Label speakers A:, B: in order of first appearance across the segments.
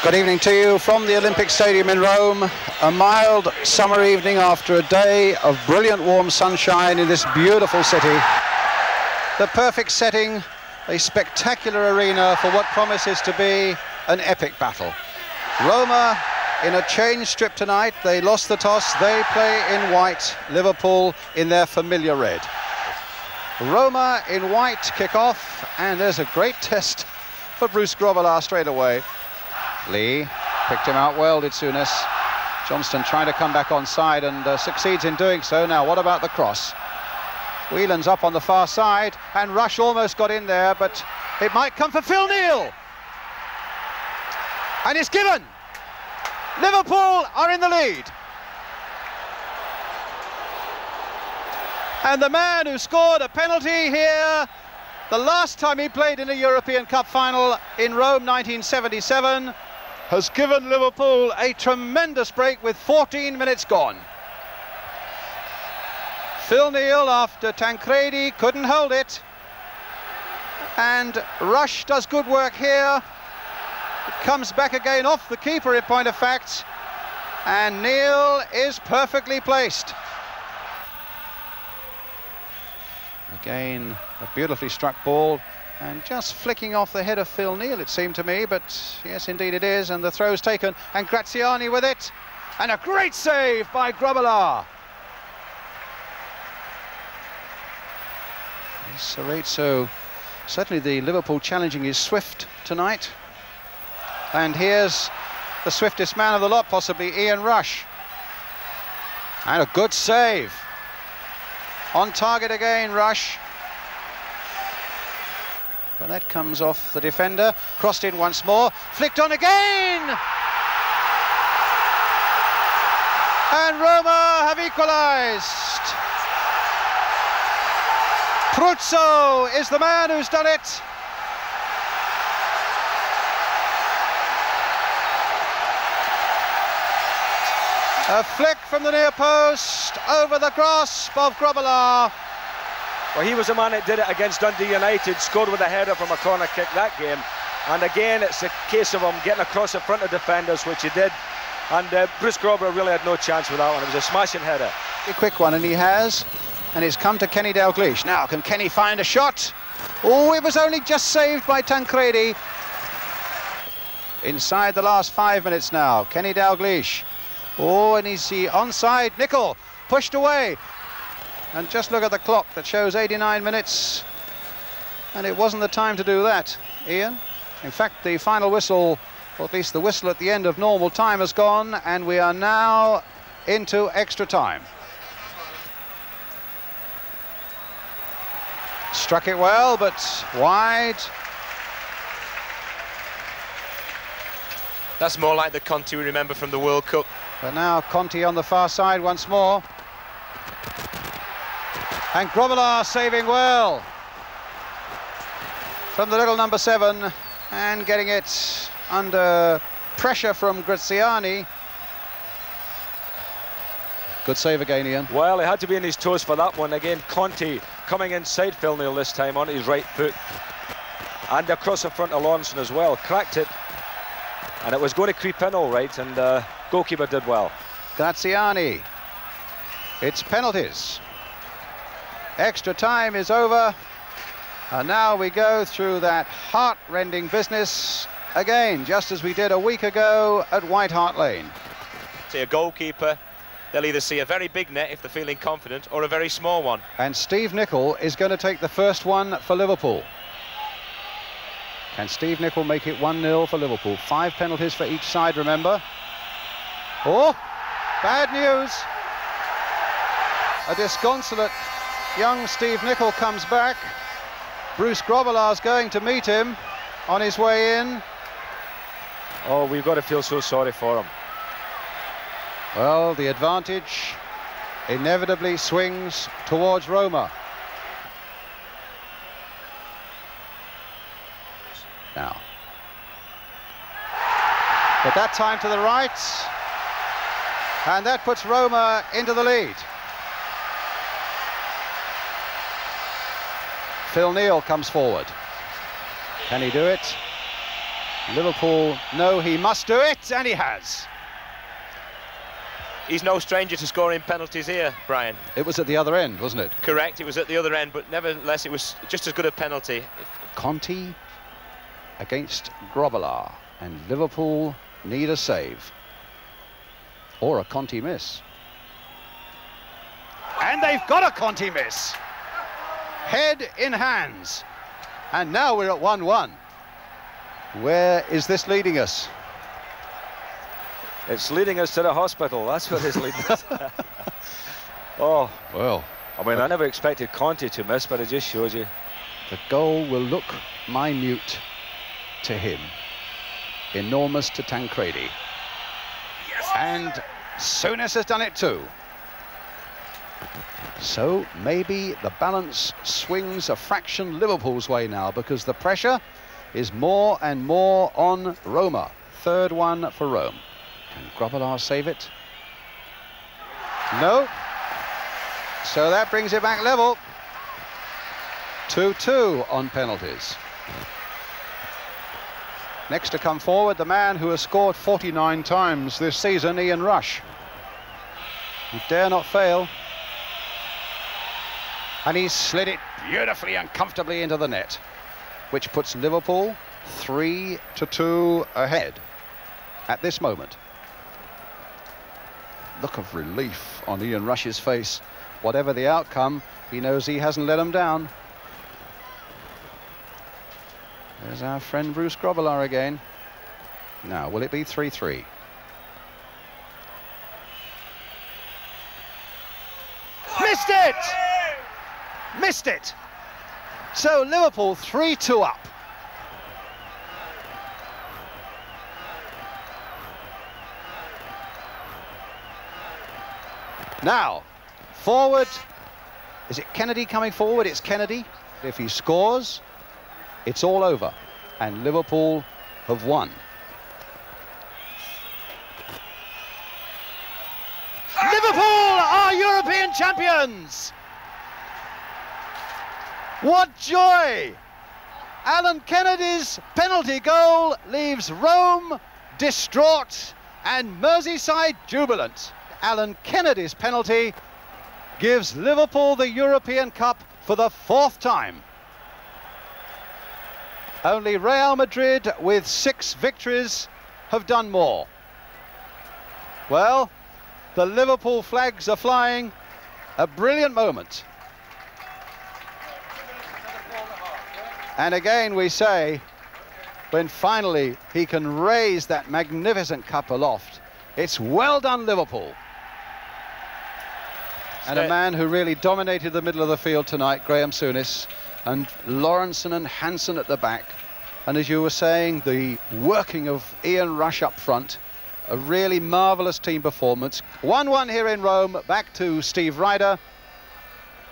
A: Good evening to you from the Olympic Stadium in Rome. A mild summer evening after a day of brilliant warm sunshine in this beautiful city. The perfect setting, a spectacular arena for what promises to be an epic battle. Roma in a change strip tonight. They lost the toss. They play in white. Liverpool in their familiar red. Roma in white kick off, and there's a great test for Bruce Grobbelaar straight away. Lee picked him out well, did Souness. Johnston trying to come back onside and succeeds in doing so. Now, what about the cross? Whelan's up on the far side, and Rush almost got in there, but it might come for Phil Neal. And it's given. Liverpool are in the lead. And the man who scored a penalty here, the last time he played in a European Cup final in Rome 1977, has given Liverpool a tremendous break with 14 minutes gone. Phil Neal, after Tancredi, couldn't hold it. And Rush does good work here. It comes back again off the keeper, in point of fact. And Neal is perfectly placed. Again, a beautifully struck ball, and just flicking off the head of Phil Neal, it seemed to me, but yes, indeed it is, and the throw's taken, and Graziani with it, and a great save by Grobbelaar. Cerezo, certainly the Liverpool challenging is swift tonight, and here's the swiftest man of the lot, possibly Ian Rush, and a good save. On target again, Rush. But that comes off the defender. Crossed in once more. Flicked on again! And Roma have equalised. Pruzzo is the man who's done it. A flick from the near post, over the grasp of Grobbelaar.
B: Well, he was the man that did it against Dundee United, scored with a header from a corner kick that game. And again, it's a case of him getting across the front of defenders, which he did. And Bruce Grobbelaar really had no chance with that one. It was a smashing header.
A: A quick one, and he has. And it's come to Kenny Dalglish. Now, can Kenny find a shot? Oh, it was only just saved by Tancredi. Inside the last 5 minutes now, Kenny Dalglish. Oh, and he's onside. Nicol pushed away. And just look at the clock that shows 89 minutes. And it wasn't the time to do that, Ian. In fact, the final whistle, or at least the whistle at the end of normal time, has gone, and we are now into extra time. Struck it well, but wide.
C: That's more like the Conte we remember from the World Cup.
A: But now Conte on the far side once more. And Grobbelaar saving well from the little number 7 and getting it under pressure from Graziani. Good save again, Ian.
B: Well, he had to be on his toes for that one. Again, Conte coming inside Phil Neal this time on his right foot. And across the front of Lawrenson as well. Cracked it. And it was going to creep in all right, and goalkeeper did well.
A: Graziani. It's penalties. Extra time is over. And now we go through that heart-rending business again, just as we did a week ago at White Hart Lane.
C: See, a goalkeeper, they'll either see a very big net if they're feeling confident, or a very small one.
A: And Steve Nicol is going to take the first one for Liverpool. Can Steve Nicol make it 1-0 for Liverpool? 5 penalties for each side, remember. Oh, bad news. A disconsolate young Steve Nicol comes back. Bruce Grobbelaar's going to meet him on his way in.
B: Oh, we've got to feel so sorry for him.
A: Well, the advantage inevitably swings towards Roma. Now. But that time to the right. And that puts Roma into the lead. Phil Neal comes forward. Can he do it? Liverpool know he must do it, and he has.
C: He's no stranger to scoring penalties here, Brian.
A: It was at the other end, wasn't it?
C: Correct, it was at the other end, but nevertheless it was just as good a penalty.
A: Conti against Grobbelaar, and Liverpool need a save. Or a Conti miss. And they've got a Conti miss. Head in hands. And now we're at 1-1. Where is this leading us?
B: It's leading us to the hospital. That's what it's leading us. Oh,
A: well,
B: I mean, I never expected Conti to miss, but it just shows you.
A: The goal will look minute to him, enormous to Tancredi. Yes. And Souness has done it too. So maybe the balance swings a fraction Liverpool's way now, because the pressure is more and more on Roma. Third one for Rome. Can Grobbelaar save it? No. So that brings it back level. 2-2 on penalties. Next to come forward, the man who has scored 49 times this season, Ian Rush. He dare not fail. And he's slid it beautifully and comfortably into the net, which puts Liverpool 3-2 ahead at this moment. Look of relief on Ian Rush's face. Whatever the outcome, he knows he hasn't let him down. There's our friend Bruce Grobbelaar again. Now, will it be 3-3? Missed it! Missed it! So Liverpool 3-2 up. Now, forward. Is it Kennedy coming forward? It's Kennedy. If he scores, it's all over, and Liverpool have won. Liverpool are European champions! What joy! Alan Kennedy's penalty goal leaves Rome distraught and Merseyside jubilant. Alan Kennedy's penalty gives Liverpool the European Cup for the 4th time. Only Real Madrid, with 6 victories, have done more. Well, the Liverpool flags are flying. A brilliant moment. And again we say, when finally he can raise that magnificent cup aloft, it's well done, Liverpool. And a man who really dominated the middle of the field tonight, Graham Souness, and Lawrenson and Hansen at the back. And as you were saying, the working of Ian Rush up front, a really marvellous team performance. 1-1 here in Rome, back to Steve Ryder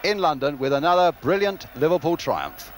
A: in London with another brilliant Liverpool triumph.